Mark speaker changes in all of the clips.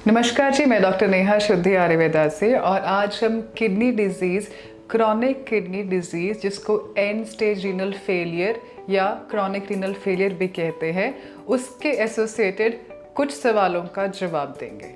Speaker 1: नमस्कार जी, मैं डॉक्टर नेहा शुद्धि आयुर्वेदा से और आज हम kidney disease, chronic kidney disease जिसको एंड स्टेज रीनल फेलियर या क्रॉनिक रीनल फेलियर भी कहते हैं, उसके एसोसिएटेड कुछ सवालों का जवाब देंगे।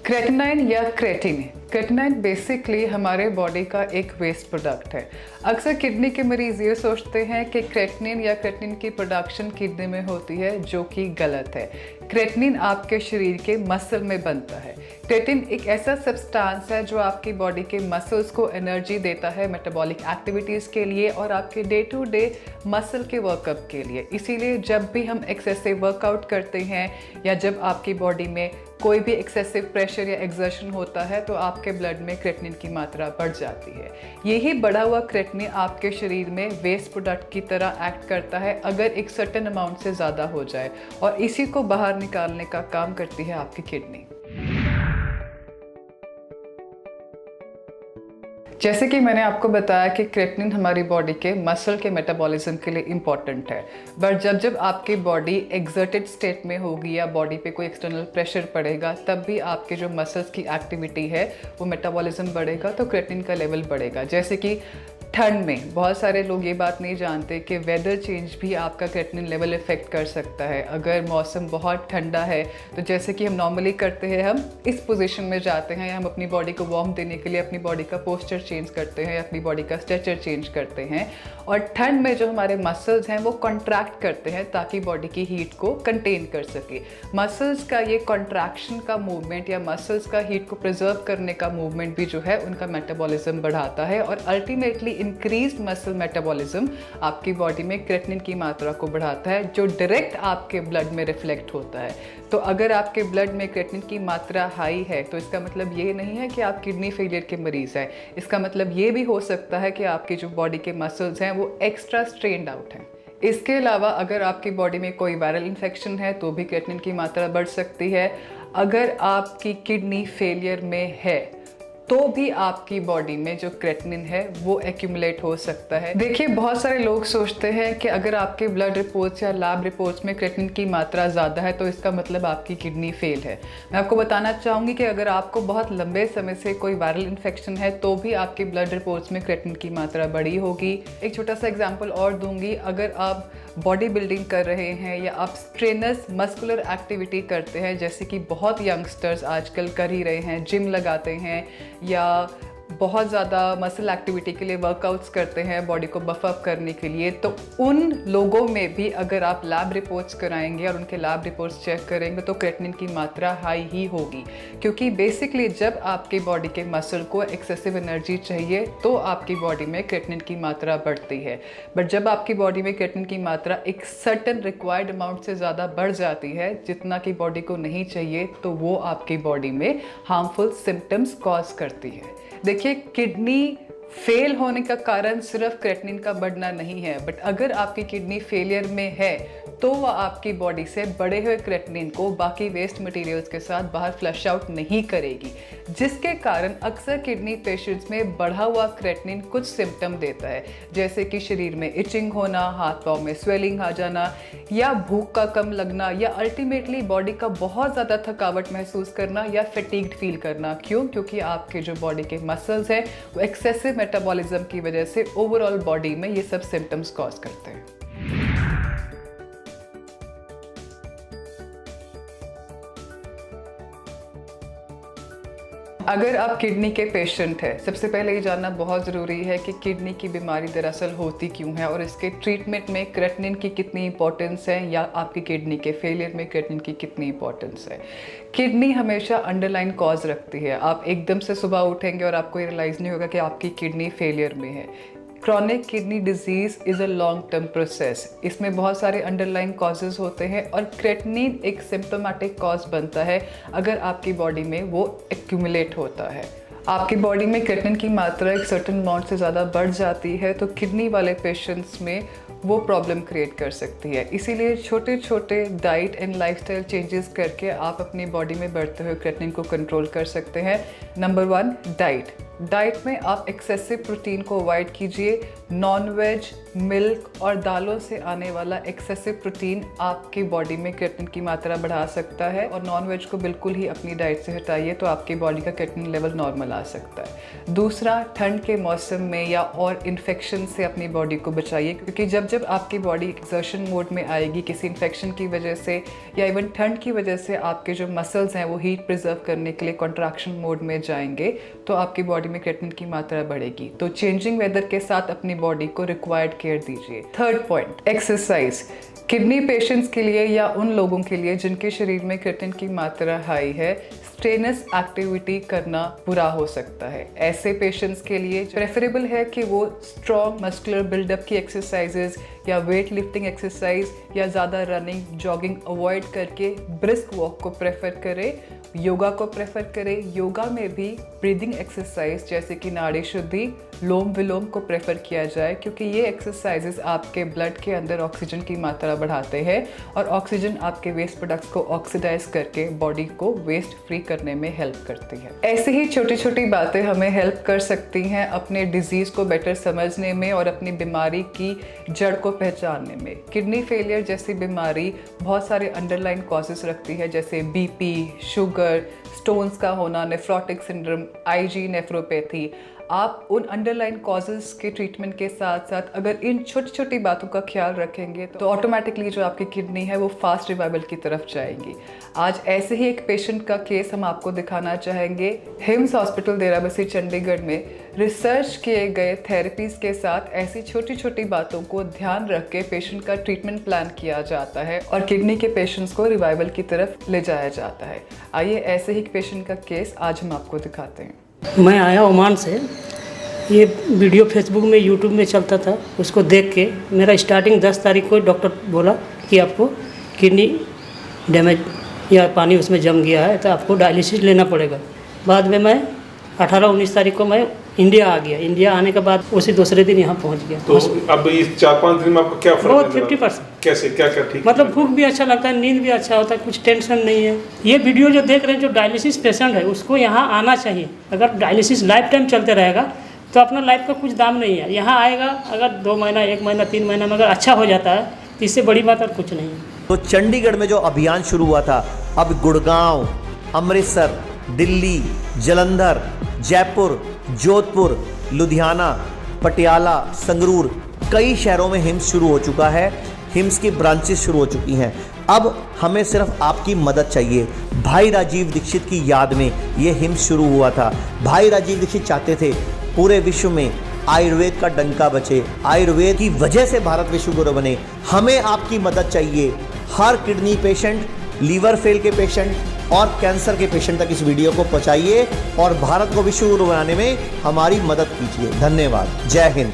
Speaker 1: क्रेटिनाइन या क्रेटिनाइन बेसिकली हमारे बॉडी का एक वेस्ट प्रोडक्ट है। अक्सर किडनी के मरीज ये सोचते हैं कि क्रेटिनिन की प्रोडक्शन किडनी में होती है, जो कि गलत है। क्रेटिनिन आपके शरीर के मसल में बनता है। क्रेटिन एक ऐसा सब्सटेंस है जो आपकी बॉडी के मसल्स को एनर्जी देता है मेटाबॉलिक एक्टिविटीज़ के लिए और आपके डे टू डे मसल के वर्कअप के लिए। इसीलिए जब भी हम एक्सेसिव वर्कआउट करते हैं या जब आपकी बॉडी में कोई भी एक्सेसिव प्रेशर या एक्सर्शन होता है तो आपके ब्लड में क्रेटिनिन की मात्रा बढ़ जाती है। यही बढ़ा हुआ क्रेटिनिन आपके शरीर में वेस्ट प्रोडक्ट की तरह एक्ट करता है अगर एक सर्टेन अमाउंट से ज़्यादा हो जाए, और इसी को बाहर निकालने का काम करती है आपकी किडनी। जैसे कि मैंने आपको बताया कि क्रेटिनिन हमारी बॉडी के मसल के मेटाबॉलिज्म के लिए इम्पॉर्टेंट है, बट जब आपकी बॉडी एक्सर्टेड स्टेट में होगी या बॉडी पे कोई एक्सटर्नल प्रेशर पड़ेगा, तब भी आपके जो मसल्स की एक्टिविटी है वो मेटाबॉलिज्म बढ़ेगा तो क्रेटिनिन का लेवल बढ़ेगा। जैसे कि ठंड में बहुत सारे लोग ये बात नहीं जानते कि वेदर चेंज भी आपका क्रेटिनिन लेवल इफेक्ट कर सकता है। अगर मौसम बहुत ठंडा है तो जैसे कि हम नॉर्मली करते हैं, हम इस पोजीशन में जाते हैं या हम अपनी बॉडी को वार्म देने के लिए अपनी बॉडी का पोस्चर चेंज करते हैं या अपनी बॉडी का स्ट्रेचर चेंज करते हैं, और ठंड में जो हमारे मसल्स हैं वो कॉन्ट्रैक्ट करते हैं ताकि बॉडी की हीट को कंटेन कर सके। मसल्स का ये कॉन्ट्रैक्शन का मूवमेंट या मसल्स का हीट को प्रिजर्व करने का मूवमेंट भी जो है उनका मेटाबॉलिज्म बढ़ाता है, और अल्टीमेटली इंक्रीज्ड मसल मेटाबॉलिज्म आपकी बॉडी में क्रेटिनिन की मात्रा को बढ़ाता है, जो डायरेक्ट आपके ब्लड में रिफ्लेक्ट होता है। तो अगर आपके ब्लड में क्रेटिनिन की मात्रा हाई है तो इसका मतलब ये नहीं है कि आप किडनी फेलियर के मरीज़ हैं। इसका मतलब ये भी हो सकता है कि आपकी जो बॉडी के मसल्स हैं वो एक्स्ट्रा स्ट्रेन्ड आउट हैं। इसके अलावा अगर आपकी बॉडी में कोई वायरल इन्फेक्शन है तो भी क्रेटिनिन की मात्रा बढ़ सकती है। अगर आपकी किडनी फेलियर में है तो भी आपकी बॉडी में जो क्रेटिनिन है वो एक्यूमुलेट हो सकता है। देखिए, बहुत सारे लोग सोचते हैं कि अगर आपके ब्लड रिपोर्ट्स या लैब रिपोर्ट्स में क्रेटिनिन की मात्रा ज़्यादा है तो इसका मतलब आपकी किडनी फेल है। मैं आपको बताना चाहूँगी कि अगर आपको बहुत लंबे समय से कोई वायरल इन्फेक्शन है तो भी आपकी ब्लड रिपोर्ट्स में क्रेटिनिन की मात्रा बढ़ी होगी। एक छोटा सा एग्जाम्पल और दूंगी। अगर आप बॉडी बिल्डिंग कर रहे हैं या आप स्ट्रेनस मस्कुलर एक्टिविटी करते हैं, जैसे कि बहुत यंगस्टर्स आजकल कर ही रहे हैं, जिम लगाते हैं या बहुत ज़्यादा मसल एक्टिविटी के लिए वर्कआउट्स करते हैं बॉडी को बफ अप करने के लिए, तो उन लोगों में भी अगर आप लैब रिपोर्ट्स कराएंगे और उनके लैब रिपोर्ट्स चेक करेंगे तो क्रेटिनिन की मात्रा हाई ही होगी। क्योंकि बेसिकली जब आपकी बॉडी के मसल को एक्सेसिव एनर्जी चाहिए तो आपकी बॉडी में क्रेटिनिन की मात्रा बढ़ती है, बट जब आपकी बॉडी में क्रेटिनिन की मात्रा एक सर्टेन रिक्वायर्ड अमाउंट से ज़्यादा बढ़ जाती है जितना कि बॉडी को नहीं चाहिए, तो वो आपकी बॉडी में हार्मफुल सिम्टम्स कॉज करती है। देखिए, किडनी फेल होने का कारण सिर्फ क्रेटिनिन का बढ़ना नहीं है, बट अगर आपकी किडनी फेलियर में है तो वह आपकी बॉडी से बढ़े हुए क्रेटिनिन को बाकी वेस्ट मटेरियल्स के साथ बाहर फ्लश आउट नहीं करेगी, जिसके कारण अक्सर किडनी पेशेंट्स में बढ़ा हुआ क्रेटिनिन कुछ सिम्टम देता है, जैसे कि शरीर में इचिंग होना, हाथ पाँव में स्वेलिंग आ जाना या भूख का कम लगना, या अल्टीमेटली बॉडी का बहुत ज़्यादा थकावट महसूस करना या फैटीग्ड फील करना। क्यों? क्योंकि आपके जो बॉडी के मसल्स हैं वो एक्सेसिव मेटाबॉलिज्म की वजह से ओवरऑल बॉडी में ये सब सिम्टम्स कॉज करते हैं। अगर आप किडनी के पेशेंट हैं, सबसे पहले ये जानना बहुत ज़रूरी है कि किडनी की बीमारी दरअसल होती क्यों है और इसके ट्रीटमेंट में क्रेटिनिन की कितनी इंपॉर्टेंस है या आपकी किडनी के फेलियर में क्रेटिनिन की कितनी इंपॉर्टेंस है। किडनी हमेशा अंडरलाइन कॉज रखती है। आप एकदम से सुबह उठेंगे और आपको ये रियलाइज़ नहीं होगा कि आपकी किडनी फेलियर में है। Chronic kidney disease is a long term process. इसमें बहुत सारे अंडरलाइन कॉजेज़ होते हैं और क्रेटिनिन एक सिम्टोमेटिक कॉज बनता है अगर आपकी बॉडी में वो एक्यूमुलेट होता है। आपकी बॉडी में क्रेटिनिन की मात्रा एक सर्टेन अमाउंट से ज़्यादा बढ़ जाती है तो किडनी वाले पेशेंट्स में वो प्रॉब्लम क्रिएट कर सकती है। इसीलिए छोटे छोटे डाइट एंड लाइफस्टाइल चेंजेस करके आप अपनी बॉडी में बढ़ते हुए क्रेटिनिन को कंट्रोल कर सकते हैं। नंबर 1, डाइट में आप एक्सेसिव प्रोटीन को अवॉइड कीजिए। नॉन वेज, मिल्क और दालों से आने वाला एक्सेसिव प्रोटीन आपकी बॉडी में क्रिएटिनिन की मात्रा बढ़ा सकता है। और नॉनवेज को बिल्कुल ही अपनी डाइट से हटाइए तो आपकी बॉडी का क्रिएटिनिन लेवल नॉर्मल आ सकता है। दूसरा, ठंड के मौसम में या और इन्फेक्शन से अपनी बॉडी को बचाइए, क्योंकि जब जब आपकी बॉडी एक्सर्शन मोड में आएगी किसी इन्फेक्शन की वजह से या इवन ठंड की वजह से, आपके जो मसल्स हैं वो हीट प्रिजर्व करने के लिए कॉन्ट्रैक्शन मोड में जाएंगे तो आपकी बॉडी में क्रिएटिनिन की मात्रा बढ़ेगी। तो चेंजिंग वेदर के साथ अपनी बॉडी को रिक्वायर्ड केयर दीजिए। Third point, exercise. Kidney patients के लिए या उन लोगों के लिए जिनके शरीर में क्रिएटिनिन की मात्रा हाई है, स्ट्रेनस एक्टिविटी करना बुरा हो सकता है। ऐसे पेशेंट्स के लिए प्रेफरेबल है कि वो स्ट्रॉन्ग मस्कुलर बिल्डअप की एक्सरसाइजेज या वेट लिफ्टिंग एक्सरसाइज या ज़्यादा रनिंग जॉगिंग अवॉइड करके ब्रिस्क वॉक को प्रेफर करें, योगा को प्रेफर करें। योगा में भी ब्रीदिंग एक्सरसाइज जैसे कि नाड़ी शुद्धि, लोम विलोम को प्रेफर किया जाए, क्योंकि ये एक्सरसाइजेज आपके ब्लड के अंदर ऑक्सीजन की मात्रा बढ़ाते हैं और ऑक्सीजन आपके वेस्ट प्रोडक्ट्स को ऑक्सीडाइज करके बॉडी को वेस्ट फ्री करने में हेल्प करती है। ऐसे ही छोटी छोटी बातें हमें हेल्प कर सकती हैं अपने डिजीज़ को बेटर समझने में और अपनी बीमारी की जड़ को पहचानने में। किडनी फेलियर जैसी बीमारी बहुत सारे अंडरलाइन कॉजेस रखती है, जैसे बीपी, शुगर, स्टोन्स का होना, नेफ्रोटिक सिंड्रोम, आईजी नेफ्रोपैथी। आप उन अंडरलाइन कॉजेज़ के ट्रीटमेंट के साथ साथ अगर इन छोटी छोटी बातों का ख्याल रखेंगे तो ऑटोमेटिकली जो आपकी किडनी है वो फास्ट रिवाइवल की तरफ जाएंगी। आज ऐसे ही एक पेशेंट का केस हम आपको दिखाना चाहेंगे। हिम्स हॉस्पिटल देराबस्सी चंडीगढ़ में रिसर्च किए गए थेरेपीज़ के साथ ऐसी छोटी छोटी बातों को ध्यान रख के पेशेंट का ट्रीटमेंट प्लान किया जाता है और किडनी के पेशेंट्स को रिवाइवल की तरफ ले जाया जाता है। आइए ऐसे ही एक पेशेंट का केस आज हम आपको दिखाते हैं।
Speaker 2: मैं आया ओमान से। ये वीडियो फेसबुक में यूट्यूब में चलता था, उसको देख के मेरा स्टार्टिंग 10 तारीख को डॉक्टर बोला कि आपको किडनी डैमेज या पानी उसमें जम गया है तो आपको डायलिसिस लेना पड़ेगा। बाद में मैं 18-19 तारीख को मैं इंडिया आ गया। इंडिया आने के बाद उसी दूसरे दिन यहाँ पहुँच गया।
Speaker 3: तो अब इस 4-5 दिन में आपको क्या फर्क
Speaker 2: बहुत 50%।
Speaker 3: कैसे क्या क्या ठीक,
Speaker 2: मतलब भूख भी अच्छा लगता है, नींद भी अच्छा होता है, कुछ टेंशन नहीं है। ये वीडियो जो देख रहे हैं, जो डायलिसिस पेशेंट है उसको यहाँ आना चाहिए। अगर डायलिसिस लाइफ टाइम चलते रहेगा तो अपना लाइफ का कुछ दाम नहीं है। यहाँ आएगा, अगर 2 महीना 1 महीना 3 महीना में अगर अच्छा हो जाता है तो इससे बड़ी बात और कुछ नहीं है।
Speaker 4: तो चंडीगढ़ में जो अभियान शुरू हुआ था, अब गुड़गांव, अमृतसर, दिल्ली, जालंधर, जयपुर, जोधपुर, लुधियाना, पटियाला, संगरूर, कई शहरों में हिम्स शुरू हो चुका है। हिम्स की ब्रांचेस शुरू हो चुकी हैं। अब हमें सिर्फ आपकी मदद चाहिए। भाई राजीव दीक्षित की याद में ये हिम्स शुरू हुआ था। भाई राजीव दीक्षित चाहते थे पूरे विश्व में आयुर्वेद का डंका बचे, आयुर्वेद की वजह से भारत विश्व गुरु बने। हमें आपकी मदद चाहिए। हर किडनी पेशेंट, लीवर फेल के पेशेंट और कैंसर के पेशेंट तक इस वीडियो को पहुंचाइए और भारत को विश्व गुरु बनाने में हमारी मदद कीजिए। धन्यवाद। जय हिंद।